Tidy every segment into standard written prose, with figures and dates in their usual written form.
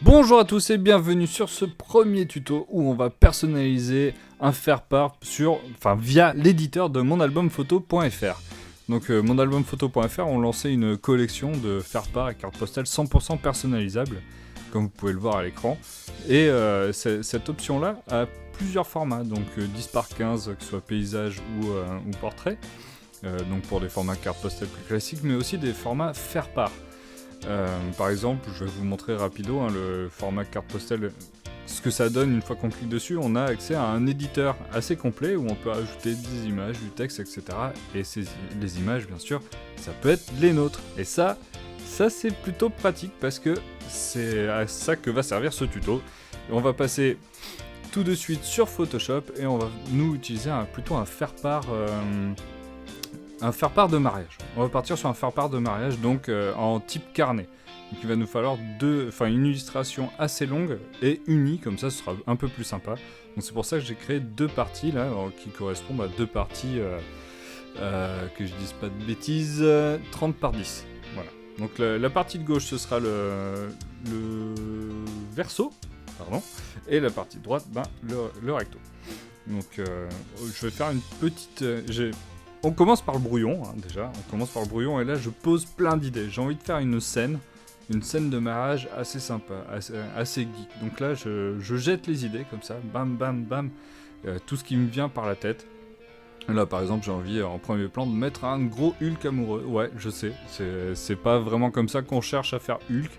Bonjour à tous et bienvenue sur ce premier tuto où on va personnaliser un faire-part via l'éditeur de monalbumphoto.fr. Donc monalbumphoto.fr ont lancé une collection de faire-part et cartes postales 100% personnalisables, comme vous pouvez le voir à l'écran. Et cette option-là a plusieurs formats, donc 10 par 15, que ce soit paysage ou portrait, donc pour des formats cartes postales plus classiques, mais aussi des formats faire-part. Par exemple, je vais vous montrer rapido le format carte postale. Ce que ça donne une fois qu'on clique dessus, on a accès à un éditeur assez complet où on peut ajouter des images, du texte, etc. Et les images, bien sûr, ça peut être les nôtres. Et ça c'est plutôt pratique parce que c'est à ça que va servir ce tuto. Et on va passer tout de suite sur Photoshop et on va nous utiliser plutôt un faire-part de mariage. On va partir sur un faire-part de mariage, donc en type carnet. Donc il va nous falloir une illustration assez longue et unie, comme ça ce sera un peu plus sympa. Donc c'est pour ça que j'ai créé deux parties là, qui correspondent à deux parties, que je dise pas de bêtises, 30 par 10. Voilà. Donc la partie de gauche ce sera le verso, pardon, et la partie de droite, le recto. Donc je vais faire une petite... On commence par le brouillon, déjà. On commence par le brouillon et là, je pose plein d'idées. J'ai envie de faire une scène de mariage assez sympa, assez geek. Donc là, je jette les idées comme ça, bam, bam, bam, tout ce qui me vient par la tête. Là, par exemple, j'ai envie, en premier plan, de mettre un gros Hulk amoureux. Ouais, je sais, c'est pas vraiment comme ça qu'on cherche à faire Hulk.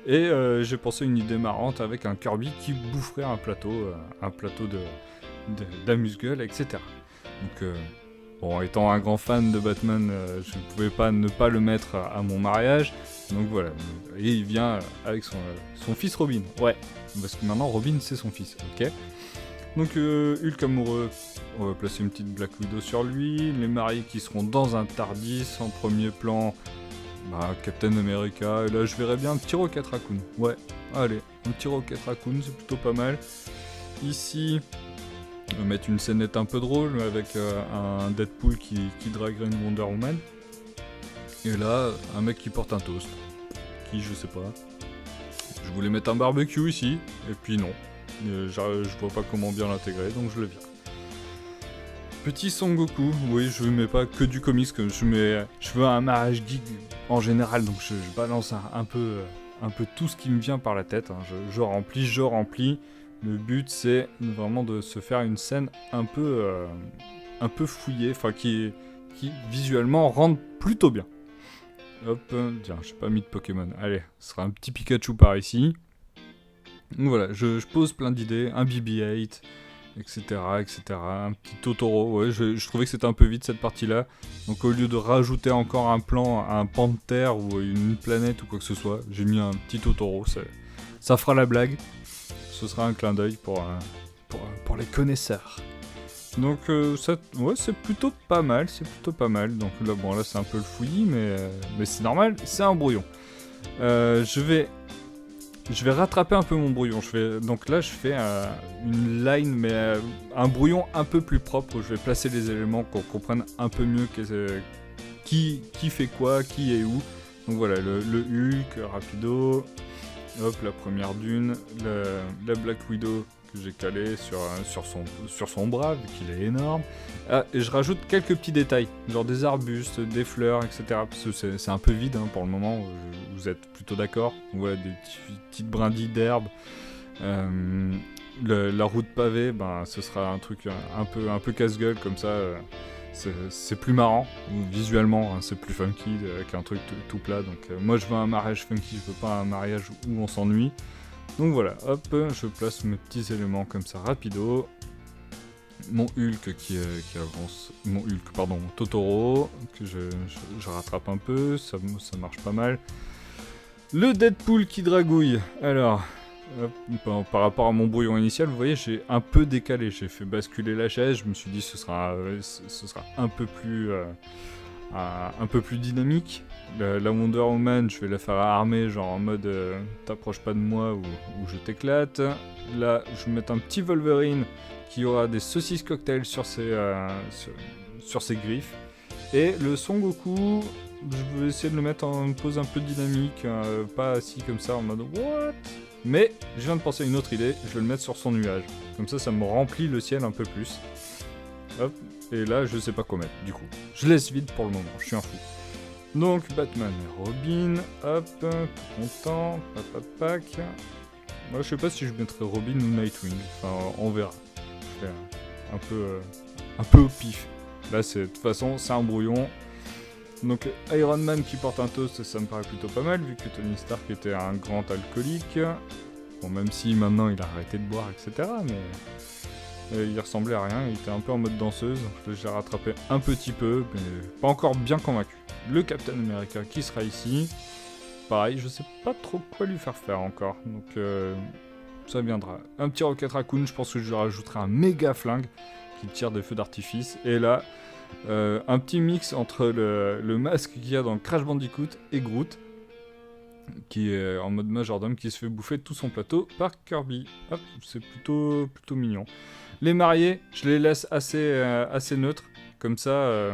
Et j'ai pensé une idée marrante avec un Kirby qui boufferait un plateau d'amuse-gueule, etc. Donc... Bon, étant un grand fan de Batman, je ne pouvais pas ne pas le mettre à mon mariage. Donc voilà. Et il vient avec son fils Robin. Ouais, parce que maintenant Robin c'est son fils. Ok. Donc Hulk amoureux, on va placer une petite Black Widow sur lui. Les mariés qui seront dans un Tardis en premier plan. Captain America. Et là je verrais bien un petit Rocket Raccoon. Ouais, allez, un petit Rocket Raccoon, c'est plutôt pas mal. Ici... On va mettre une scénette un peu drôle avec un Deadpool qui draguerait une Wonder Woman. Et là, un mec qui porte un toast. Qui, je sais pas. Je voulais mettre un barbecue ici, et puis non. Je vois pas comment bien l'intégrer, donc je le vire. Petit Son Goku, oui, je mets pas que du comics, je veux un mariage geek en général, donc je balance un peu tout ce qui me vient par la tête. Je remplis. Le but c'est vraiment de se faire une scène un peu fouillée, qui visuellement rentre plutôt bien. Hop, tiens, j'ai pas mis de Pokémon. Allez, ce sera un petit Pikachu par ici. Donc voilà, je pose plein d'idées, un BB-8, etc. Un petit Totoro, ouais, je trouvais que c'était un peu vite cette partie-là. Donc au lieu de rajouter encore un plan, un pan de terre ou une planète ou quoi que ce soit, j'ai mis un petit Totoro, ça fera la blague. Ce sera un clin d'œil pour les connaisseurs. Donc c'est plutôt pas mal, Donc là c'est un peu le fouillis, mais c'est normal, c'est un brouillon. Je vais rattraper un peu mon brouillon. Donc là je fais une line, mais un brouillon un peu plus propre où je vais placer les éléments qu'on comprenne un peu mieux qui fait quoi, qui est où. Donc voilà, le Hulk, rapido. Hop, la première dune, la Black Widow que j'ai calée sur son bras, vu qu'il est énorme. Et je rajoute quelques petits détails, genre des arbustes, des fleurs, etc. Parce que c'est un peu vide pour le moment, vous êtes plutôt d'accord. Ouais, des petites brindilles d'herbe. La route pavée, ce sera un truc un peu casse-gueule comme ça. C'est plus marrant, visuellement, c'est plus funky qu'un truc tout plat. Donc moi je veux un mariage funky, je veux pas un mariage où on s'ennuie. Donc voilà, hop, je place mes petits éléments comme ça rapido. Mon Hulk qui avance, mon Totoro, que je rattrape un peu, ça marche pas mal. Le Deadpool qui dragouille, alors... Par rapport à mon brouillon initial, vous voyez, j'ai un peu décalé, j'ai fait basculer la chaise, je me suis dit ce sera un peu plus dynamique. La Wonder Woman, je vais la faire armée, genre en mode t'approches pas de moi ou je t'éclate. Là, je vais mettre un petit Wolverine qui aura des saucisses cocktails sur ses griffes. Et le Son Goku, je vais essayer de le mettre en pose un peu dynamique, pas assis comme ça en mode what. Mais je viens de penser à une autre idée, je vais le mettre sur son nuage. Comme ça me remplit le ciel un peu plus. Hop, et là je sais pas quoi mettre du coup. Je laisse vide pour le moment, je suis un fou. Donc Batman et Robin, hop, tout content, papapac. Moi je sais pas si je mettrais Robin ou Nightwing, enfin on verra. Je fais un peu au pif. Là de toute façon c'est un brouillon. Donc Iron Man qui porte un toast, ça me paraît plutôt pas mal, vu que Tony Stark était un grand alcoolique. Bon, même si maintenant il a arrêté de boire, etc. Mais il ressemblait à rien, il était un peu en mode danseuse. J'ai rattrapé un petit peu, mais pas encore bien convaincu. Le Captain America qui sera ici. Pareil, je sais pas trop quoi lui faire encore, donc ça viendra. Un petit Rocket Raccoon, je pense que je lui rajouterai un méga flingue qui tire des feux d'artifice. Et là... un petit mix entre le masque qu'il y a dans Crash Bandicoot et Groot, qui est en mode majordome, qui se fait bouffer tout son plateau par Kirby. Hop, c'est plutôt mignon. Les mariés, je les laisse assez neutres, comme ça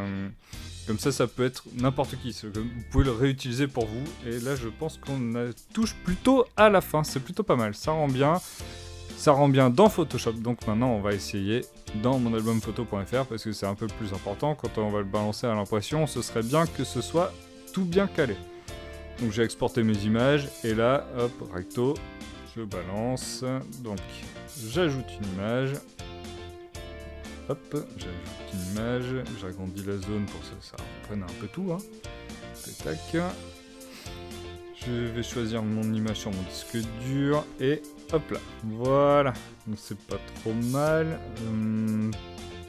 ça peut être n'importe qui. Vous pouvez le réutiliser pour vous. Et là, je pense qu'on touche plutôt à la fin. C'est plutôt pas mal. Ça rend bien dans Photoshop. Donc maintenant, on va essayer dans mon album photo.fr parce que c'est un peu plus important. Quand on va le balancer à l'impression, ce serait bien que ce soit tout bien calé. Donc j'ai exporté mes images et là, hop, recto, je balance. Donc j'ajoute une image. Hop, j'ajoute une image. J'agrandis la zone pour que ça reprenne un peu tout. Tac. Je vais choisir mon image sur mon disque dur et hop là, voilà. Donc c'est pas trop mal.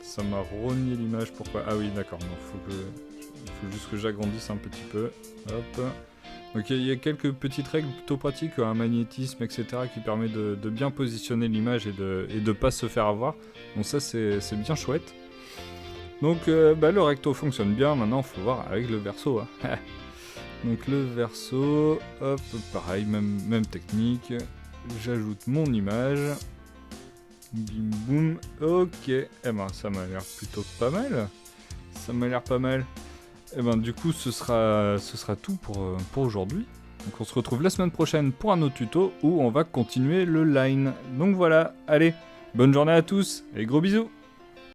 Ça m'a rogné l'image, pourquoi? Ah oui, d'accord, il faut juste que j'agrandisse un petit peu. Hop. Donc il y a quelques petites règles plutôt pratiques, un magnétisme, etc. qui permet de bien positionner l'image et de pas se faire avoir. Donc ça c'est bien chouette. Donc le recto fonctionne bien, maintenant il faut voir avec le verso. Donc le verso, hop, pareil, même technique. J'ajoute mon image. Bim boum, ok. Eh ben ça m'a l'air plutôt pas mal. Eh ben du coup ce sera tout pour aujourd'hui. Donc on se retrouve la semaine prochaine pour un autre tuto où on va continuer le line. Donc voilà, allez, bonne journée à tous et gros bisous.